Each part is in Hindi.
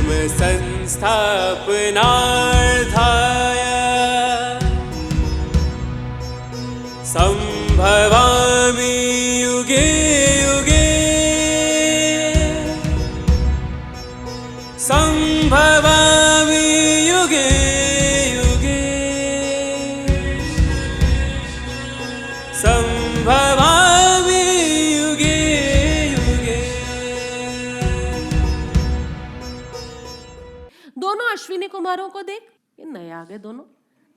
धर्म संस्थापनार्थाय संभवामि युगे युगे संभवामि युगे युगे संभवामि युगे युगे। दोनों अश्विनी कुमारों को देख, ये नए आ गए दोनों,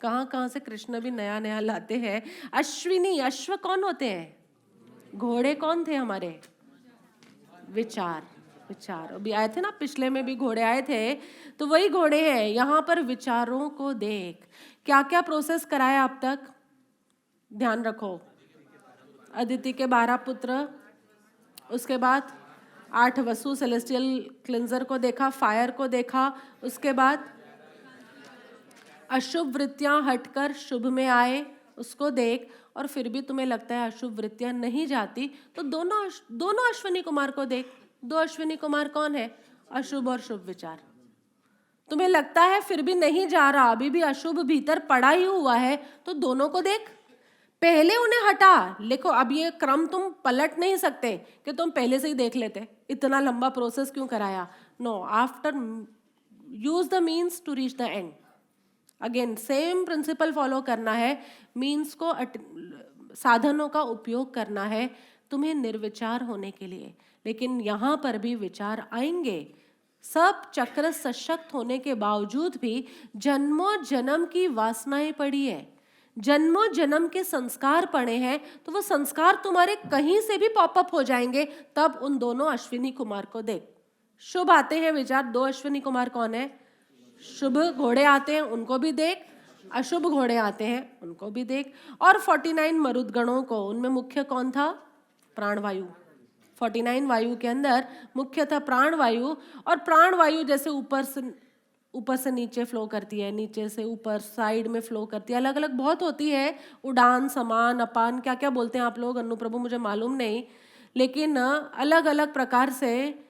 कहाँ से कृष्ण भी नया नया लाते हैं। अश्विनी, अश्व कौन होते हैं? घोड़े कौन थे हमारे? विचार। विचार अभी आए थे ना, पिछले में भी घोड़े आए थे, तो वही घोड़े हैं। यहाँ पर विचारों को देख, क्या क्या प्रोसेस कराया अब तक, ध्यान रखो। अदिति के 12 पुत्र, उसके बाद 8 वसु सेलेस्टियल क्लिंजर को देखा, फायर को देखा, उसके बाद अशुभ वृत्तियां हटकर शुभ में आए, उसको देख। और फिर भी तुम्हें लगता है अशुभ वृत्तियां नहीं जाती, तो दोनों अश्विनी कुमार को देख। 2 अश्विनी कुमार कौन है? अशुभ और शुभ विचार। तुम्हें लगता है फिर भी नहीं जा रहा, अभी भी अशुभ भीतर पड़ा ही हुआ है, तो दोनों को देख, पहले उन्हें हटा। लिखो, अब ये क्रम तुम पलट नहीं सकते कि तुम पहले से ही देख लेते, इतना लंबा प्रोसेस क्यों कराया। No, after use the means to reach the end. Again same principle follow करना है, मीन्स को साधनों का उपयोग करना है तुम्हें निर्विचार होने के लिए। लेकिन यहाँ पर भी विचार आएंगे। सब चक्र सशक्त होने के बावजूद भी जन्मों जन्म की वासनाएं पड़ी है, जन्मों जन्म के संस्कार पड़े हैं, तो वो संस्कार तुम्हारे कहीं से भी पॉपअप हो जाएंगे। तब उन दोनों अश्विनी कुमार को देख। शुभ आते हैं विचार, 2 अश्विनी कुमार कौन है? शुभ घोड़े आते हैं, उनको भी देख। अशुभ घोड़े आते हैं, उनको भी देख। और 49 मरुदगणों को, उनमें मुख्य कौन था? प्राणवायु। 49 वायु के अंदर मुख्य था प्राणवायु। और प्राणवायु जैसे ऊपर से नीचे फ्लो करती है, नीचे से ऊपर साइड में फ्लो करती है, अलग अलग बहुत होती है। उड़ान, समान, अपान, क्या क्या बोलते हैं आप लोग, अनु प्रभु मुझे मालूम नहीं, लेकिन अलग अलग प्रकार से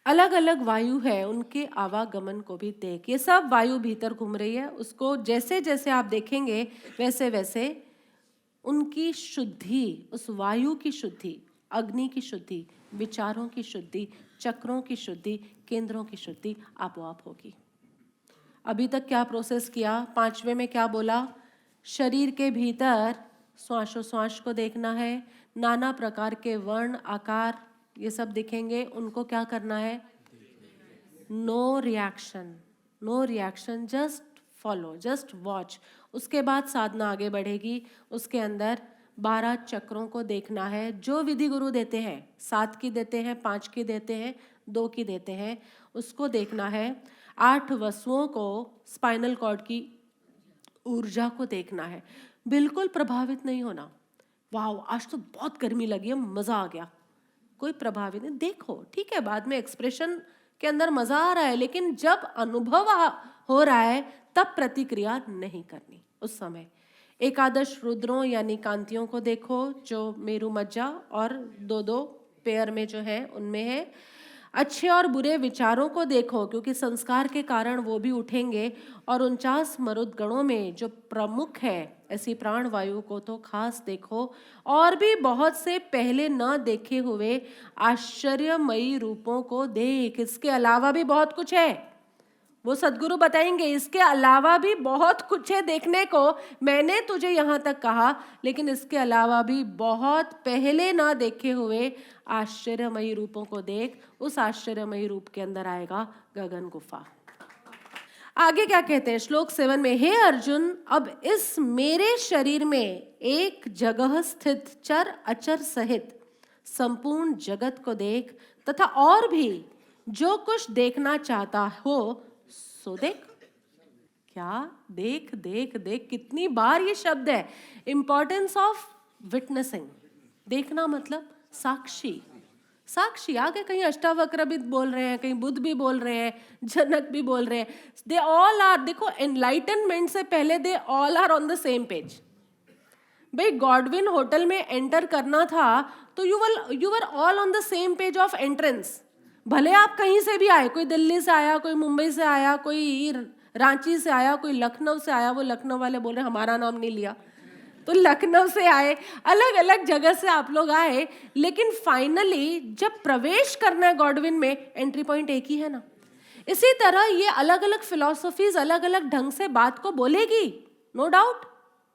अलग अलग वायु है, उनके आवागमन को भी देख। ये सब वायु भीतर घूम रही है, उसको जैसे जैसे आप देखेंगे वैसे वैसे उनकी शुद्धि, उस वायु की शुद्धि, अग्नि की शुद्धि, विचारों की शुद्धि, चक्रों की शुद्धि, केंद्रों की शुद्धि आपो-आप होगी। अभी तक क्या प्रोसेस किया? 5वें में क्या बोला? शरीर के भीतर श्वासोश्वास को देखना है, नाना प्रकार के वर्ण, आकार, ये सब दिखेंगे, उनको क्या करना है? No reaction, no reaction, just follow, just watch. उसके बाद साधना आगे बढ़ेगी। उसके अंदर 12 चक्रों को देखना है, जो विधि गुरु देते हैं, 7 की देते हैं, 5 की देते हैं, 2 की देते हैं, उसको देखना है। 8 वसुओं को, स्पाइनल कॉर्ड की ऊर्जा को देखना है। बिल्कुल प्रभावित नहीं होना। वाह, आज तो बहुत गर्मी लगी है, मजा आ गया, कोई प्रभावित नहीं। देखो ठीक है, बाद में एक्सप्रेशन के अंदर मजा आ रहा है, लेकिन जब अनुभव हो रहा है तब प्रतिक्रिया नहीं करनी उस समय। एकादश रुद्रों यानी कांतियों को देखो, जो मेरु मज्जा और 2-2 पेयर में जो है उनमें है। अच्छे और बुरे विचारों को देखो, क्योंकि संस्कार के कारण वो भी उठेंगे। और 49 मरुद गणों में जो प्रमुख है ऐसी प्राण वायु को तो खास देखो। और भी बहुत से पहले न देखे हुए आश्चर्यमयी रूपों को देख। इसके अलावा भी बहुत कुछ है, वो सद्गुरु बताएंगे, इसके अलावा भी बहुत कुछ है देखने को। मैंने तुझे यहाँ तक कहा, लेकिन इसके अलावा भी बहुत पहले ना देखे हुए आश्चर्यमयी रूपों को देख। उस आश्चर्यमयी रूप के अंदर आएगा गगन गुफा। आगे क्या कहते हैं श्लोक 7 में? हे अर्जुन, अब इस मेरे शरीर में एक जगह स्थित चर अचर सहित संपूर्ण जगत को देख, तथा और भी जो कुछ देखना चाहता हो सो देख। क्या? देख देख देख, कितनी बार ये शब्द है। Importance of witnessing. देखना मतलब साक्षी, साक्षी। आगे कहीं अष्टावक्र भी बोल रहे हैं, कहीं बुद्ध भी बोल रहे हैं, जनक भी बोल रहे हैं। दे ऑल आर, देखो एनलाइटनमेंट से पहले they all are on the same page. भाई गॉडविन होटल में एंटर करना था तो you were all on the same page of entrance. भले आप कहीं से भी आए, कोई दिल्ली से आया, कोई मुंबई से आया, कोई रांची से आया, कोई लखनऊ से आया, वो लखनऊ वाले बोल रहे हमारा नाम नहीं लिया, तो लखनऊ से आए, अलग अलग जगह से आप लोग आए, लेकिन फाइनली जब प्रवेश करना है गॉडविन में, एंट्री पॉइंट एक ही है ना। इसी तरह ये अलग अलग फिलॉसफीज अलग अलग ढंग से बात को बोलेगी, नो डाउट,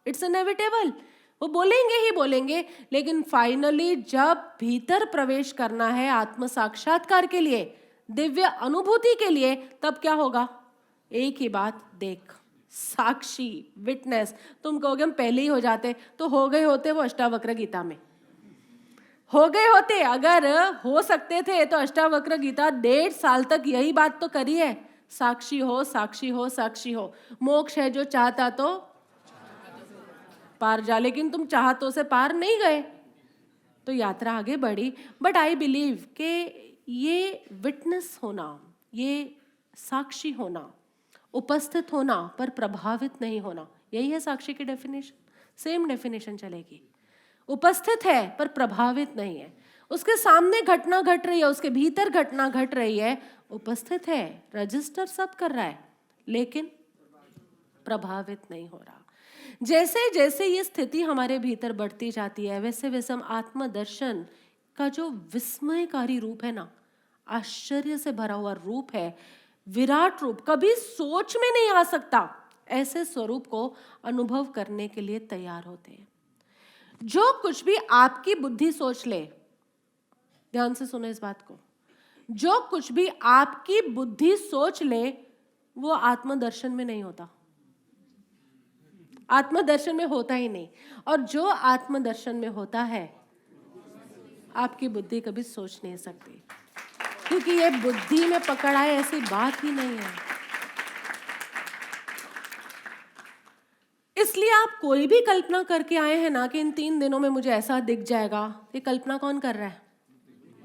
इट्स इनएविटेबल, वो बोलेंगे ही बोलेंगे, लेकिन फाइनली जब भीतर प्रवेश करना है आत्म साक्षात्कार के लिए, दिव्य अनुभूति के लिए, तब क्या होगा? एक ही बात, देख, साक्षी, विटनेस। तुम कहोगे हम पहले ही हो जाते, तो हो गए होते वो अष्टावक्र गीता में, हो गए होते। अगर हो सकते थे तो अष्टावक्र गीता 1.5 साल तक यही बात तो करी है, साक्षी हो, साक्षी हो, साक्षी हो। मोक्ष है जो चाहता तो पार जा, लेकिन तुम चाहतों से पार नहीं गए, तो यात्रा आगे बढ़ी। बट आई बिलीव कि ये विटनेस होना, ये साक्षी होना, उपस्थित होना पर प्रभावित नहीं होना, यही है साक्षी की डेफिनेशन। सेम डेफिनेशन चलेगी। उपस्थित है पर प्रभावित नहीं है, उसके सामने घटना घट रही है, उसके भीतर घटना घट रही है, उपस्थित है, रजिस्टर सब कर रहा है, लेकिन प्रभावित नहीं हो रहा। जैसे जैसे ये स्थिति हमारे भीतर बढ़ती जाती है, वैसे वैसे हम आत्मदर्शन का जो विस्मयकारी रूप है ना, आश्चर्य से भरा हुआ रूप है, विराट रूप, कभी सोच में नहीं आ सकता, ऐसे स्वरूप को अनुभव करने के लिए तैयार होते हैं। जो कुछ भी आपकी बुद्धि सोच ले, ध्यान से सुनो इस बात को, जो कुछ भी आपकी बुद्धि सोच ले वो आत्मदर्शन में नहीं होता, आत्मदर्शन में होता ही नहीं। और जो आत्मदर्शन में होता है आपकी बुद्धि कभी सोच नहीं सकती, क्योंकि ये बुद्धि में पकड़ आए ऐसी बात ही नहीं है। इसलिए आप कोई भी कल्पना करके आए हैं ना कि इन 3 दिनों में मुझे ऐसा दिख जाएगा, ये कल्पना कौन कर रहा है?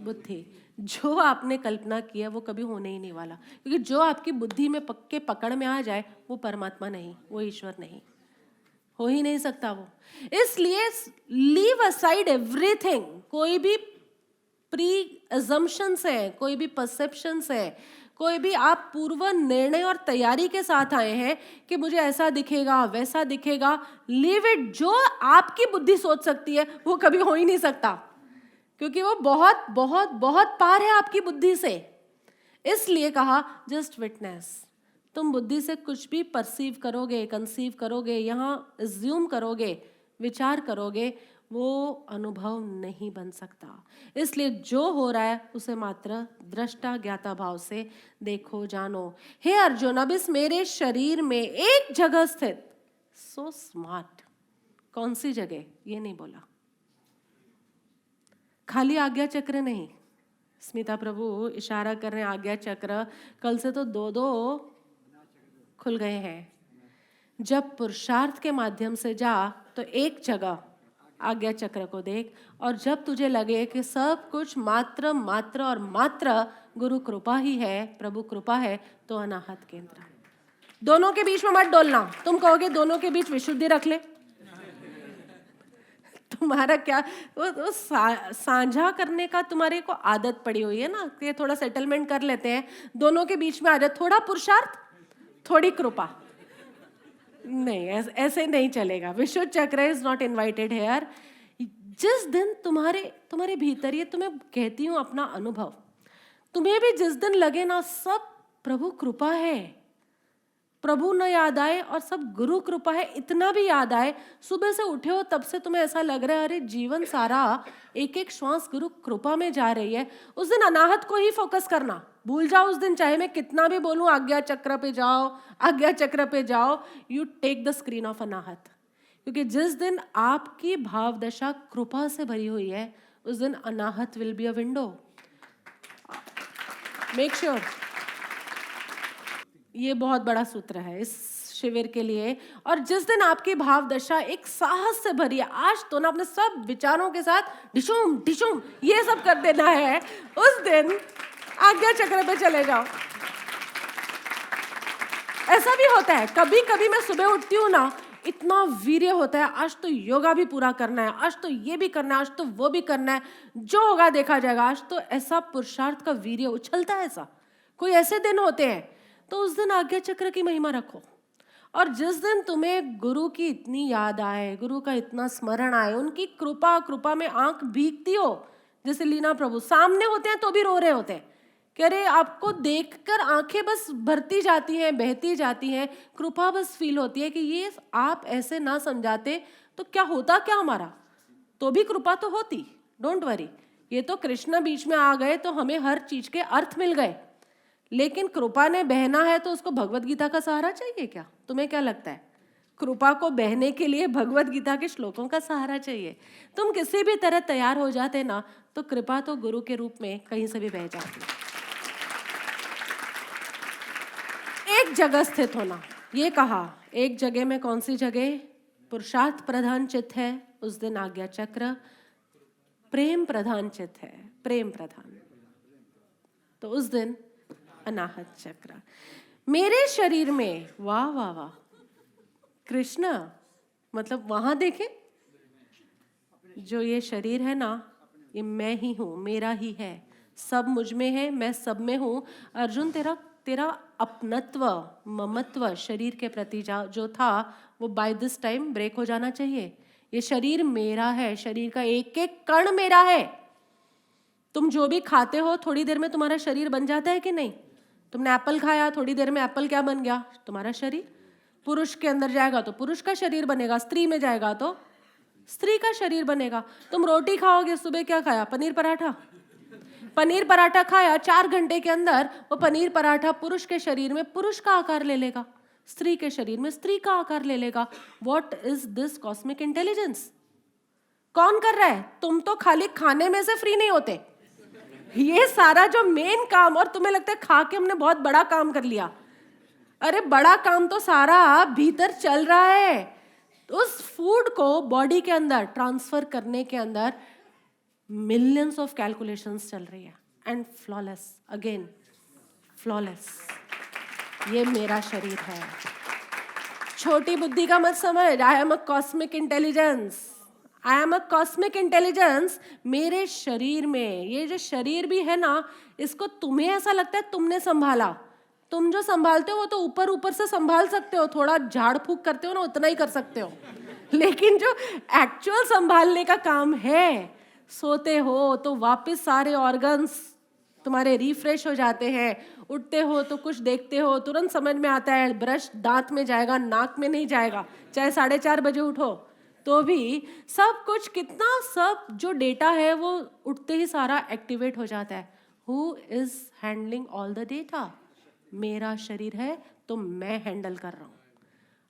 बुद्धि। जो आपने कल्पना किया वो कभी होने ही नहीं वाला, क्योंकि जो आपकी बुद्धि में पक्के पकड़ में आ जाए वो परमात्मा नहीं, वो ईश्वर नहीं, हो ही नहीं सकता वो। इसलिए लीव असाइड एवरीथिंग, कोई भी प्री अजम्पशंस है, कोई भी परसेप्शंस है, कोई भी आप पूर्व निर्णय और तैयारी के साथ आए हैं कि मुझे ऐसा दिखेगा वैसा दिखेगा, लीव इट। जो आपकी बुद्धि सोच सकती है वो कभी हो ही नहीं सकता, क्योंकि वो बहुत बहुत बहुत पार है आपकी बुद्धि से। इसलिए कहा जस्ट विटनेस। तुम बुद्धि से कुछ भी परसीव करोगे, कंसीव करोगे, यहाँ अज्यूम करोगे, विचार करोगे, वो अनुभव नहीं बन सकता। इसलिए जो हो रहा है उसे मात्र दृष्टा ज्ञाता भाव से देखो, जानो। हे अर्जुन, अब इस मेरे शरीर में एक जगह स्थित, सो स्मार्ट, कौन सी जगह ये नहीं बोला, खाली आज्ञा चक्र नहीं। स्मिता प्रभु इशारा कर रहे हैं आज्ञा चक्र, कल से तो 2 खुल गए हैं। जब पुरुषार्थ के माध्यम से जा तो एक जगह आज्ञा चक्र को देख, और जब तुझे लगे कि सब कुछ मात्र मात्र और मात्र गुरु कृपा ही है, प्रभु कृपा है, तो अनाहत केंद्र। दोनों के बीच में मत डोलना। तुम कहोगे दोनों के बीच विशुद्धि रख ले, तुम्हारा क्या वो साझा करने का तुम्हारे को आदत पड़ी हुई है ना, कि थोड़ा सेटलमेंट कर लेते हैं, दोनों के बीच में आ जाए, थोड़ा पुरुषार्थ थोड़ी कृपा। नहीं, ऐसे नहीं चलेगा। विशुद्ध चक्र इज नॉट इनवाइटेड हेयर। जिस दिन तुम्हारे भीतर, ये तुम्हें कहती हूँ अपना अनुभव, तुम्हें भी जिस दिन लगे ना सब प्रभु कृपा है, प्रभु न याद आए और सब गुरु कृपा है, इतना भी याद आए, सुबह से उठे हो तब से तुम्हें ऐसा लग रहा है अरे जीवन सारा एक एक श्वास गुरु कृपा में जा रही है, उस दिन अनाहत को ही फोकस करना। भूल जाओ उस दिन, चाहे मैं कितना भी बोलूं आज्ञा चक्र पे जाओ, आज्ञा चक्र पे जाओ, you take the screen off Anahata. क्योंकि जिस दिन आपकी भाव दशा कृपा से भरी हुई है, उस दिन Anahata will be a window. Make sure. ये बहुत बड़ा सूत्र है इस शिविर के लिए। और जिस दिन आपकी भाव दशा एक साहस से भरी है, आज तो ना अपने सब विचारों के साथ डिशुम डिशुम ये सब कर देना है, उस दिन आज्ञा चक्र पे चले जाओ। ऐसा भी होता है, कभी कभी मैं सुबह उठती हूँ ना, इतना वीर्य होता है, आज तो योगा भी पूरा करना है, आज तो ये भी करना है, आज तो वो भी करना है, जो होगा देखा जाएगा। आज तो ऐसा पुरुषार्थ का वीर्य उछलता है। ऐसा कोई ऐसे दिन होते हैं, तो उस दिन आज्ञा चक्र की महिमा रखो। और जिस दिन तुम्हें गुरु की इतनी याद आए, गुरु का इतना स्मरण आए, उनकी कृपा में आंख भीगती हो, जैसे लीना प्रभु सामने होते हैं तो भी रो रहे होते हैं कि अरे आपको देखकर आंखें बस भरती जाती हैं, बहती जाती हैं, कृपा बस फील होती है कि ये आप ऐसे ना समझाते तो क्या होता, क्या हमारा तो भी कृपा तो होती। डोंट वरी, ये तो कृष्ण बीच में आ गए तो हमें हर चीज के अर्थ मिल गए, लेकिन कृपा ने बहना है तो उसको भगवत गीता का सहारा चाहिए क्या? तुम्हें क्या लगता है? कृपा को बहने के लिए भगवत गीता के श्लोकों का सहारा चाहिए। तुम किसी भी तरह तैयार हो जाते ना, तो कृपा तो गुरु के रूप में कहीं से भी बह जाती। एक जगह स्थित होना, ये कहा। एक जगह में कौन सी जगह? पुरुषार्थ प्रधान चित्त है, उस दिन आज्ञा चक्र। प्रेम प्रधान चित्त है, प्रेम प्रधान, तो उस दिन अनाहत चक्र। मेरे शरीर में, वाह वाह वाह, कृष्ण मतलब वहां देखें, जो ये शरीर है ना, ये मैं ही हूं, मेरा ही है, सब मुझ में है, मैं सब में हूं। अर्जुन, तेरा अपनत्व, ममत्व शरीर के प्रति जो था, वो बाय दिस टाइम ब्रेक हो जाना चाहिए। ये शरीर मेरा है, शरीर का एक एक कण मेरा है। तुम जो भी खाते हो, थोड़ी देर में तुम्हारा शरीर बन जाता है कि नहीं? तुमने एप्पल खाया, थोड़ी देर में एप्पल क्या बन गया? तुम्हारा शरीर। पुरुष के अंदर जाएगा तो पुरुष का शरीर बनेगा, स्त्री में जाएगा तो स्त्री का शरीर बनेगा। तुम रोटी खाओगे, सुबह क्या खाया? पनीर पराठा। पनीर पराठा खाया, 4 घंटे के अंदर वो पनीर पराठा पुरुष के शरीर में पुरुष का आकार ले लेगा, स्त्री के शरीर में स्त्री का आकार ले लेगा। What is this cosmic intelligence? कौन कर रहा है? तुम तो खाली खाने में से फ्री नहीं होते। ये सारा जो मेन काम, और तुम्हें लगता है खा के हमने बहुत बड़ा काम कर लिया। अरे बड़ा काम तो सारा भीतर चल रहा है। उस फूड को बॉडी के अंदर ट्रांसफर करने के अंदर मिलियंस ऑफ कैलकुलेशंस चल रही है, एंड फ्लॉलेस, अगेन फ्लॉलेस। ये मेरा शरीर है। छोटी बुद्धि का मत समझ। I am a cosmic intelligence, I am a cosmic intelligence. मेरे शरीर में, ये जो शरीर भी है ना, इसको तुम्हें ऐसा लगता है तुमने संभाला। तुम जो संभालते हो वो तो ऊपर ऊपर से संभाल सकते हो, थोड़ा झाड़ फूक करते हो ना, उतना ही कर सकते हो। लेकिन जो एक्चुअल संभालने का काम है, सोते हो तो वापस सारे ऑर्गन्स तुम्हारे रिफ्रेश हो जाते हैं। उठते हो तो कुछ देखते हो, तुरंत समझ में आता है ब्रश दांत में जाएगा, नाक में नहीं जाएगा। चाहे 4:30 बजे उठो तो भी सब कुछ, कितना सब जो डेटा है वो उठते ही सारा एक्टिवेट हो जाता है। Who is handling all the data? मेरा शरीर है, तो मैं हैंडल कर रहा हूं।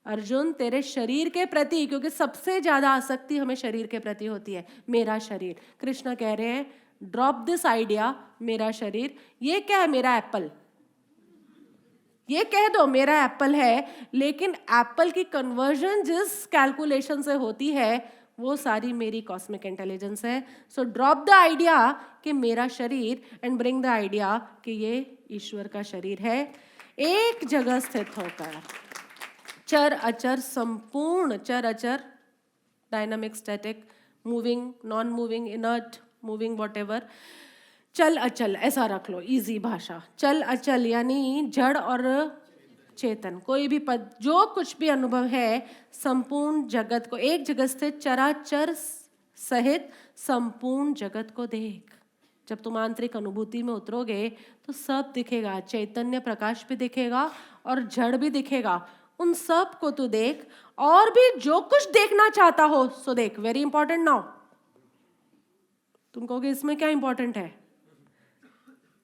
अर्जुन, तेरे शरीर के प्रति, क्योंकि सबसे ज्यादा आसक्ति हमें शरीर के प्रति होती है, मेरा शरीर। कृष्ण कह रहे हैं ड्रॉप दिस आइडिया, मेरा शरीर। ये क्या है? मेरा एप्पल। ये कह दो मेरा एप्पल है, लेकिन एप्पल की कन्वर्जन जिस कैलकुलेशन से होती है, वो सारी मेरी कॉस्मिक इंटेलिजेंस है। सो ड्रॉप द आइडिया कि मेरा शरीर, एंड ब्रिंग द आइडिया कि ये ईश्वर का शरीर है। एक जगह स्थित होकर चर अचर, संपूर्ण चर अचर, dynamic, static, moving, non moving, inert, moving, whatever, चल अचल, ऐसा रख लो, इजी भाषा। चल अचल यानी जड़ और चेतन, कोई भी पद, जो कुछ भी अनुभव है, संपूर्ण जगत को, एक जगत स्थित चराचर सहित संपूर्ण जगत को देख। जब तुम आंतरिक अनुभूति में उतरोगे तो सब दिखेगा, चैतन्य प्रकाश भी दिखेगा और जड़ भी दिखेगा। उन सब को तू देख, और भी जो कुछ देखना चाहता हो सो देख। Very important now. तुम कहोगे इसमें क्या इंपॉर्टेंट है?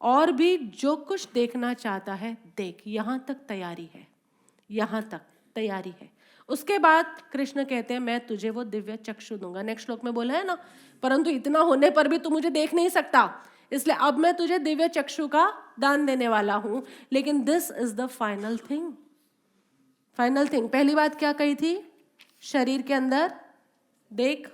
और भी जो कुछ देखना चाहता है देख। यहां तक तैयारी है, यहां तक तैयारी है। उसके बाद कृष्ण कहते हैं मैं तुझे वो दिव्य चक्षु दूंगा। नेक्स्ट श्लोक में बोला है ना, परंतु इतना होने पर भी तू मुझे देख नहीं सकता, इसलिए अब मैं तुझे दिव्य चक्षु का दान देने वाला हूं। लेकिन this is the final thing. Final thing, पहली बात क्या कही थी? शरीर के अंदर देख,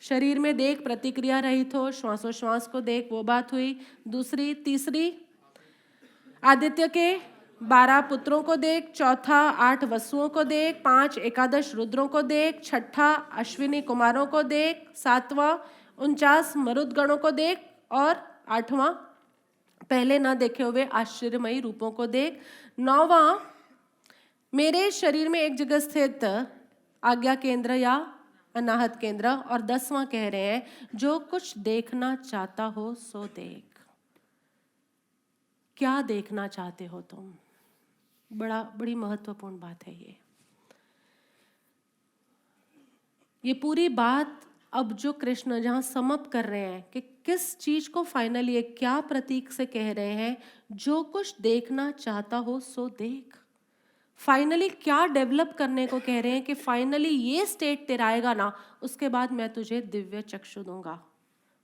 शरीर में देख, प्रतिक्रिया रहित हो, श्वासोश्वास को देख, वो बात हुई। दूसरी, तीसरी, आदित्य के 12 पुत्रों को देख, चौथा 8 वसुओं को देख, 5 एकादश रुद्रों को देख, छठा अश्विनी कुमारों को देख, 7वां 49 मरुदगणों को देख और 8वां पहले न देखे हुए आश्चर्यमयी रूपों को देख। 9वां मेरे शरीर में एक जगह स्थित आज्ञा केंद्र या अनाहत केंद्र, और 10वां कह रहे हैं जो कुछ देखना चाहता हो सो देख। क्या देखना चाहते हो तुम? बड़ी महत्वपूर्ण बात है ये पूरी बात अब जो कृष्ण जहां समाप्त कर रहे हैं कि किस चीज को फाइनली क्या प्रतीक से कह रहे हैं, जो कुछ देखना चाहता हो सो देख। फाइनली क्या डेवलप करने को कह रहे हैं कि फाइनली ये स्टेट तेरा आएगा ना, उसके बाद मैं तुझे दिव्य चक्षु दूंगा।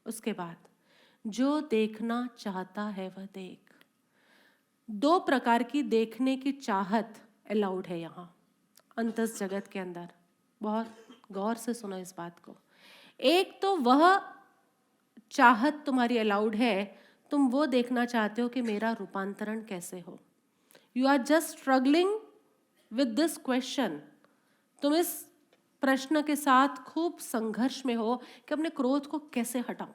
उसके बाद जो देखना चाहता है वह देख। 2 प्रकार की देखने की चाहत अलाउड है यहाँ अंतस जगत के अंदर। बहुत गौर से सुनो इस बात को। एक तो वह चाहत तुम्हारी अलाउड है, तुम वो देखना चाहते हो कि मेरा रूपांतरण कैसे हो। You are just struggling with this question. तुम इस प्रश्न के साथ खूब संघर्ष में हो कि अपने क्रोध को कैसे हटाऊं,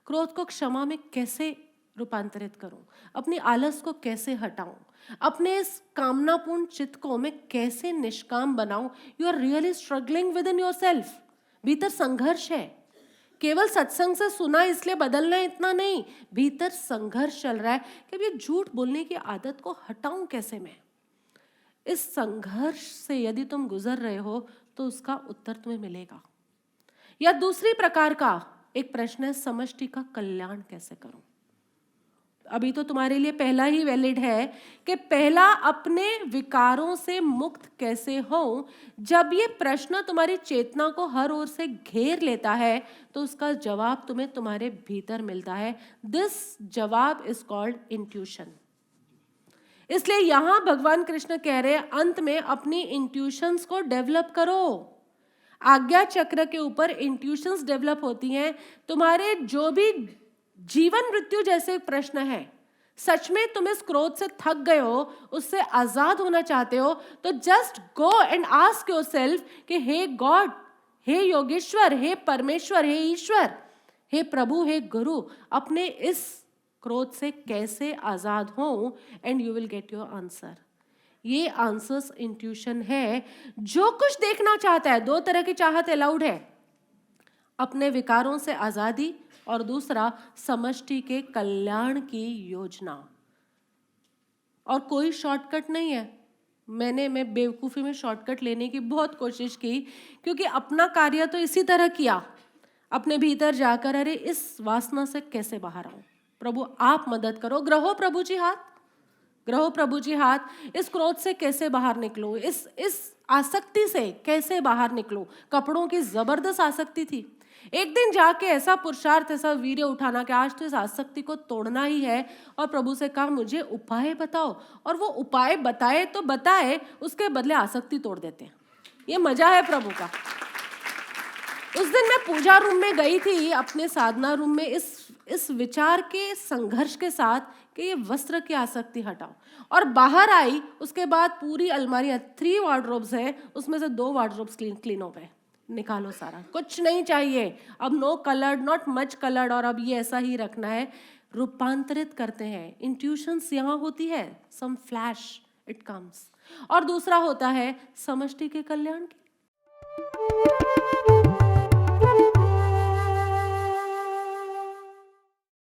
क्रोध को क्षमा में कैसे रूपांतरित करूं, अपनी आलस को कैसे हटाऊं, अपने इस कामनापूर्ण चित्त को मैं कैसे निष्काम बनाऊं। You are really struggling with in yourself. भीतर संघर्ष है। केवल सत्संग से सुना इसलिए बदलना है इतना नहीं, भीतर संघर्ष चल रहा है कि अब ये झूठ बोलने की आदत को हटाऊं कैसे मैं। इस संघर्ष से यदि तुम गुजर रहे हो तो उसका उत्तर तुम्हें मिलेगा। या दूसरी प्रकार का एक प्रश्न है, समष्टि का कल्याण कैसे करूं। अभी तो तुम्हारे लिए पहला ही वैलिड है कि पहला अपने विकारों से मुक्त कैसे हो। जब ये प्रश्न तुम्हारी चेतना को हर ओर से घेर लेता है तो उसका जवाब तुम्हें तुम्हारे भीतर मिलता है। दिस जवाब इज कॉल्ड इंट्यूशन। इसलिए यहां भगवान कृष्ण कह रहे हैं अंत में अपनी इंट्यूशंस को डेवलप करो। आज्ञा चक्र के ऊपर इंट्यूशंस डेवलप होती हैं। तुम्हारे जो भी जीवन मृत्यु जैसे प्रश्न है, सच में तुम इस क्रोध से थक गए हो, उससे आजाद होना चाहते हो, तो just go and ask yourself कि हे गॉड, हे योगेश्वर, हे परमेश्वर, हे ईश्वर, हे प्रभु, हे गुरु, अपने इस क्रोध से कैसे आजाद हो, and you will get your answer. ये आंसर्स इंट्यूशन है। जो कुछ देखना चाहता है, 2 तरह की चाहत अलाउड है, अपने विकारों से आजादी और दूसरा समष्टि के कल्याण की योजना। और कोई शॉर्टकट नहीं है। मैं बेवकूफ़ी में शॉर्टकट लेने की बहुत कोशिश की, क्योंकि अपना कार्य तो इसी तरह किया, अपने भीतर जाकर अरे इस वासना से कैसे बाहर आऊं, प्रभु आप मदद करो, ग्रहो प्रभु जी हाथ, ग्रहो प्रभु जी हाथ, इस क्रोध से कैसे बाहर निकलो, इस आसक्ति से कैसे बाहर निकलो। कपड़ों की जबरदस्त आसक्ति थी। एक दिन जाके ऐसा पुरुषार्थ, ऐसा वीर्य उठाना कि आज तो इस आसक्ति को तोड़ना ही है, और प्रभु से कहा मुझे उपाय बताओ, और वो उपाय बताए तो बताए, उसके बदले आसक्ति तोड़ देते हैं। ये मजा है प्रभु का। उस दिन मैं पूजा रूम में गई थी, अपने साधना रूम में, इस विचार के संघर्ष के साथ कि ये वस्त्र की आसक्ति हटाओ, और बाहर आई। उसके बाद पूरी अलमारी 3 वार्डरोब्स है, उसमें से 2 वार्डरोब्स क्लीन हो गए। निकालो सारा, कुछ नहीं चाहिए अब, no coloured, not much coloured, और अब ये ऐसा ही रखना है। रूपांतरित करते हैं। इंट्यूशंस यहाँ होती है, सम फ्लैश इट कम्स, और दूसरा होता है समष्टि के कल्याण की।